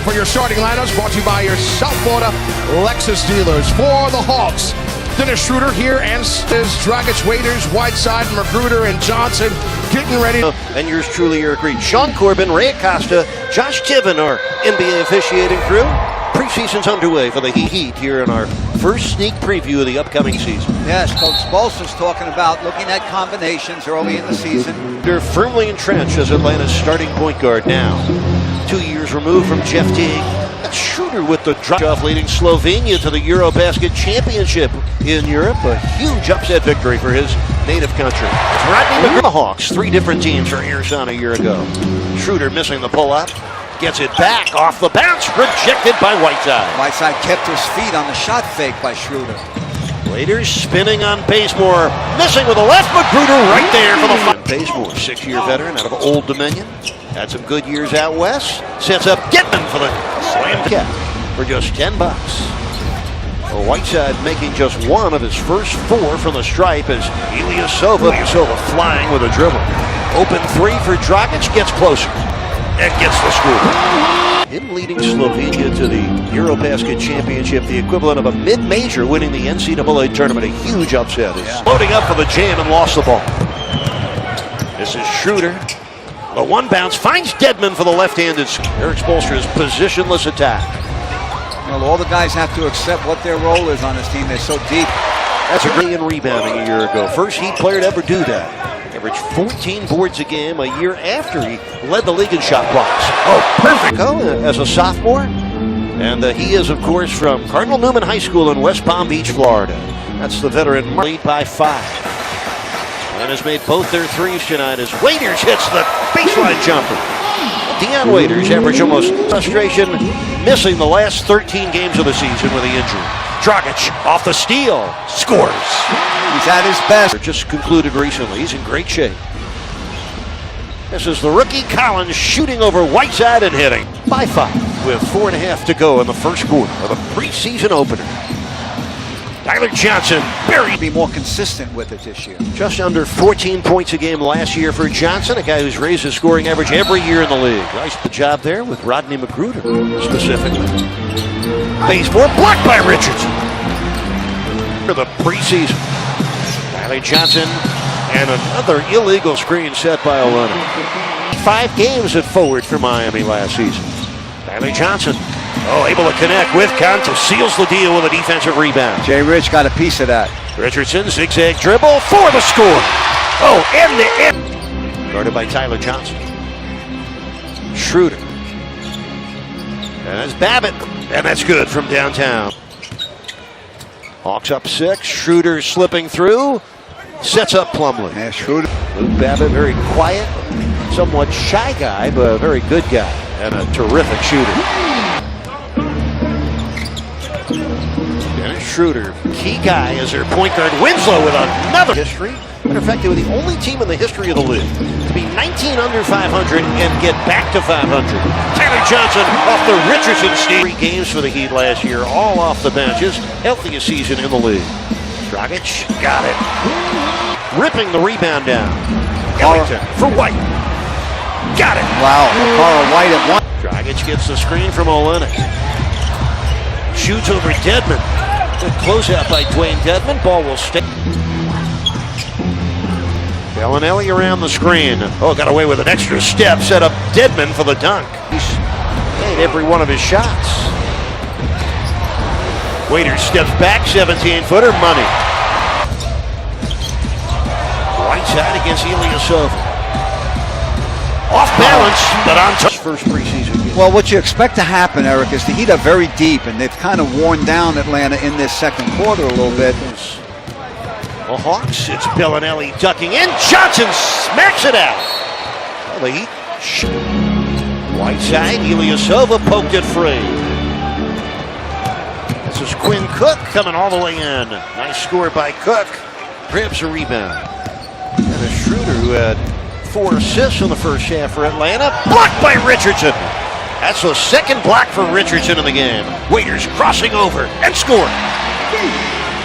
for your starting lineups, brought to you by your South Florida Lexus dealers. For the Hawks, Dennis Schroeder here, and Dragic, Waiters, Whiteside, Magruder, and Johnson getting ready. And yours truly, Eric Reed, Sean Corbin, Ray Acosta, Josh Tiven, our NBA officiating crew. Preseason's underway for the Heat here in our first sneak preview of the upcoming season. Yes, Coach Spolster's talking about looking at combinations early in the season. They're firmly entrenched as Atlanta's starting point guard now. 2 years removed from Jeff Teague. That's Schroeder with the drop-off, leading Slovenia to the Eurobasket Championship in Europe. A huge upset victory for his native country. It's Rodney Magruder. The Hawks, 3 different teams for Arizona a year ago. Schroeder missing the pull-up. Gets it back off the bounce, rejected by Whiteside. Whiteside kept his feet on the shot fake by Schroeder. Waiters spinning on Bazemore, missing with the left. Magruder right there for the fun. Bazemore, 6-year veteran out of Old Dominion. Had some good years out west. Sets up Getman for the slam cap for just $10. Well, Whiteside making just 1 of his first 4 from the stripe as Ilyasova flying with a dribble. Open 3 for Dragic, gets closer. And gets the score. Him leading Slovenia to the Eurobasket Championship, the equivalent of a mid-major winning the NCAA tournament. A huge upset. He's loading up for the jam and lost the ball. This is Schroeder. The one bounce finds Dedmon for the left-handed. Eric Spoelstra's positionless attack. Well, all the guys have to accept what their role is on this team. They're so deep. That's a great rebounding a year ago. First Heat player to ever do that. Averaged 14 boards a game a year after he led the league in shot blocks. Oh, perfect as a sophomore. And he is, of course, from Cardinal Newman High School in West Palm Beach, Florida. That's the veteran, lead by 5. And has made both their threes tonight as Waiters hits the baseline jumper. Dion Waiters averaged almost frustration, missing the last 13 games of the season with the injury. Dragic off the steal, scores. He's at his best. Just concluded recently. He's in great shape. This is the rookie Collins shooting over Whiteside and hitting by 5 with 4.5 to go in the first quarter of the preseason opener. Tyler Johnson buried. Be more consistent with it this year. Just under 14 points a game last year for Johnson, a guy who's raised his scoring average every year in the league. Nice job there with Rodney Magruder specifically. Bazemore blocked by Richardson. For the preseason. Tyler Johnson and another illegal screen set by Olenek. 5 games at forward for Miami last season. Tyler Johnson, able to connect with Conto, seals the deal with a defensive rebound. Jay Rich got a piece of that. Richardson, zigzag dribble for the score. And the end. Guarded by Tyler Johnson. Schroeder. And that's Babbitt. And that's good from downtown. Hawks up 6. Schroeder slipping through. Sets up Plumlee. Yeah, Schroeder. Luke Babbitt, very quiet, somewhat shy guy, but a very good guy. And a terrific shooter. Dennis Schroeder, key guy as their point guard. Winslow with another history. Matter of fact, they were the only team in the history of the league to be 19 under 500 and get back to 500. Tyler Johnson off the Richardson steal. 3 games for the Heat last year, all off the benches. Healthiest season in the league. Dragic got it. Ripping the rebound down. Ellington for White. Got it. Wow, Carl White at 1. Dragic gets the screen from Olenek. Shoots over Dedmon. Good closeout by Dwayne Dedmon. Ball will stay. Bellinelli around the screen. Got away with an extra step. Set up Dedmon for the dunk. He's made every one of his shots. Waiters steps back. 17-footer. Money. Whiteside against Ilyasova. Off balance, but on top. First preseason game. Well, what you expect to happen, Eric, is the Heat are very deep, and they've kind of worn down Atlanta in this second quarter a little bit. The Hawks, it's Bellinelli ducking in. Johnson smacks it out. Well, the Heat. Whiteside, Ilyasova poked it free. This is Quinn Cook coming all the way in. Nice score by Cook. Grabs a rebound. And a Schroeder who had 4 assists in the first half for Atlanta. Blocked by Richardson. That's the second block for Richardson in the game. Waiters crossing over and scoring.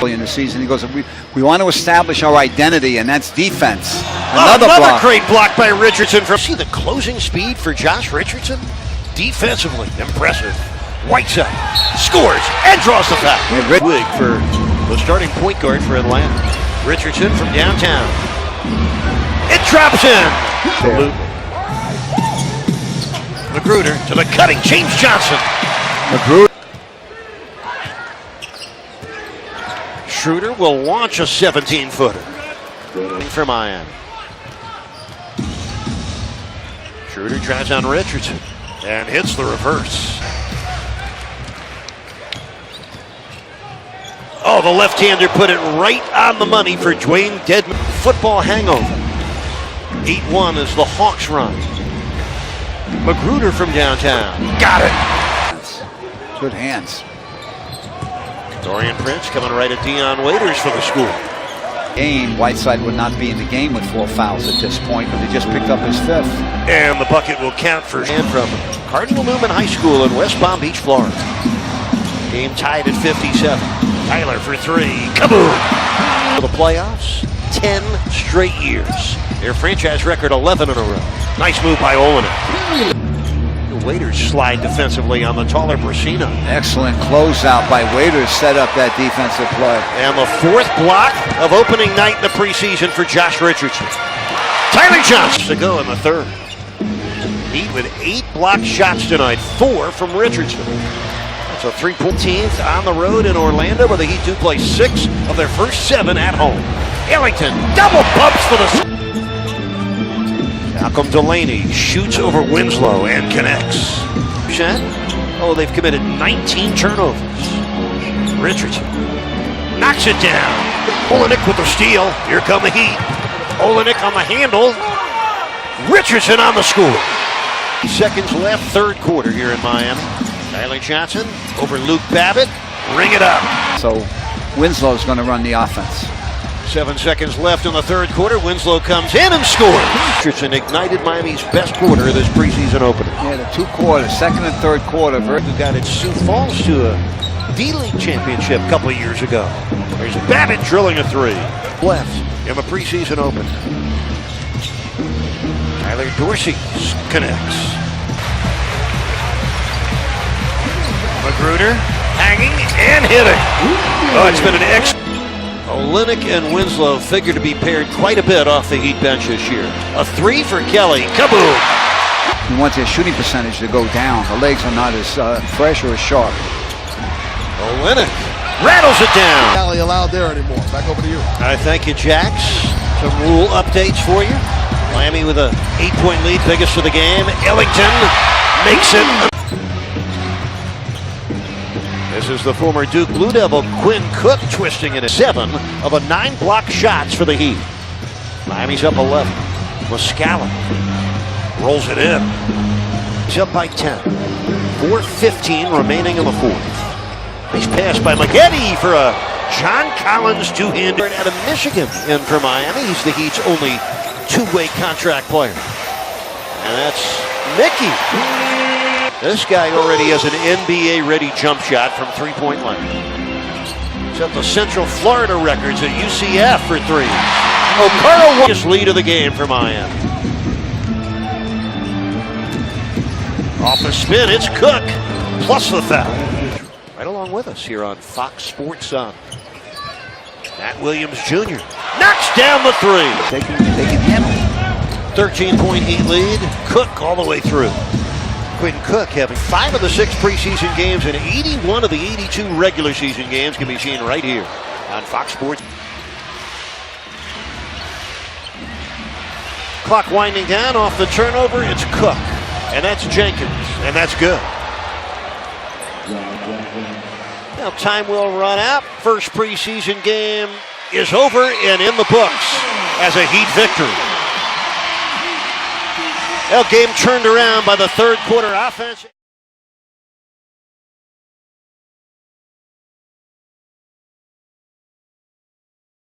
In the season, he goes, we want to establish our identity, and that's defense. Another block. Great block by Richardson. See the closing speed for Josh Richardson? defensively impressive. Whiteside scores and draws the foul. Wig for the starting point guard for Atlanta. Richardson from downtown. It drops in. Absolutely. Magruder to the cutting James Johnson. Magruder. Schroeder will launch a 17-footer for Miami. Schroeder drives on Richardson and hits the reverse. Oh, the left-hander put it right on the money for Dwayne Dedmon. Football hangover. 8-1 as the Hawks run. Magruder from downtown. Got it. Good hands. Dorian Prince coming right at Dion Waiters for the school. Whiteside would not be in the game with 4 fouls at this point, but he just picked up his 5th. And the bucket will count for and from Cardinal Newman High School in West Palm Beach, Florida. Game tied at 57. Tyler for 3. Kaboom! For the playoffs, 10 straight years. Their franchise record 11 in a row. Nice move by Olenek. The Waiters slide defensively on the taller Brasino. Excellent closeout by Waiters, set up that defensive play. And the 4th block of opening night in the preseason for Josh Richardson. Tyler Johnson to go in the 3rd. Heat with 8 blocked shots tonight, 4 from Richardson. That's a 3-point team on the road in Orlando, where the Heat do play 6 of their first 7 at home. Ellington double pumps for the... Malcolm Delaney shoots over Winslow and connects. Oh, they've committed 19 turnovers. Richardson knocks it down. Olenek with the steal. Here come the Heat. Olenek on the handle. Richardson on the score. Seconds left, 3rd quarter here in Miami. Tyler Johnson over Luke Babbitt. Ring it up. So Winslow's going to run the offense. 7 seconds left in the 3rd quarter. Winslow comes in and scores. Richardson ignited Miami's best quarter of this preseason opener. Yeah, the 2 quarters, 2nd and 3rd quarter. Who got its Sioux Falls to a D-League championship a couple of years ago. There's Babbitt drilling a 3. Left in the preseason opener. Tyler Dorsey connects. Magruder hanging and hitting. Oh, it's been an excellent. Olenek and Winslow figure to be paired quite a bit off the Heat bench this year. A 3 for Kelly. Kaboom! He wants his shooting percentage to go down. The legs are not as fresh or as sharp. Olenek rattles it down. Not allowed there anymore. Back over to you. I thank you, Jax. Some rule updates for you. Miami with a 8-point lead, biggest of the game. Ellington makes it. This is the former Duke Blue Devil Quinn Cook twisting in a 7 of a 9 block shots for the Heat. Miami's up 11. Muscala rolls it in. He's up by 10. 4:15 remaining in the 4th. Nice pass by Maggette for a John Collins two-hander out of Michigan. And for Miami, he's the Heat's only 2-way contract player. And that's Mickey. This guy already has an NBA-ready jump shot from 3-point line. Set the Central Florida records at UCF for 3. Okaro won his lead of the game for Miami. Off the spin, it's Cook, plus the foul. Right along with us here on Fox Sports Sun. Matt Williams Jr. knocks down the 3. They can handle it. 13-point Heat lead. Cook all the way through. Quentin Cook having 5 of the 6 preseason games and 81 of the 82 regular season games can be seen right here on Fox Sports. Clock winding down off the turnover. It's Cook, and that's Jenkins, and that's good. Now time will run out. First preseason game is over and in the books as a Heat victory. Well, game turned around by the 3rd quarter offense.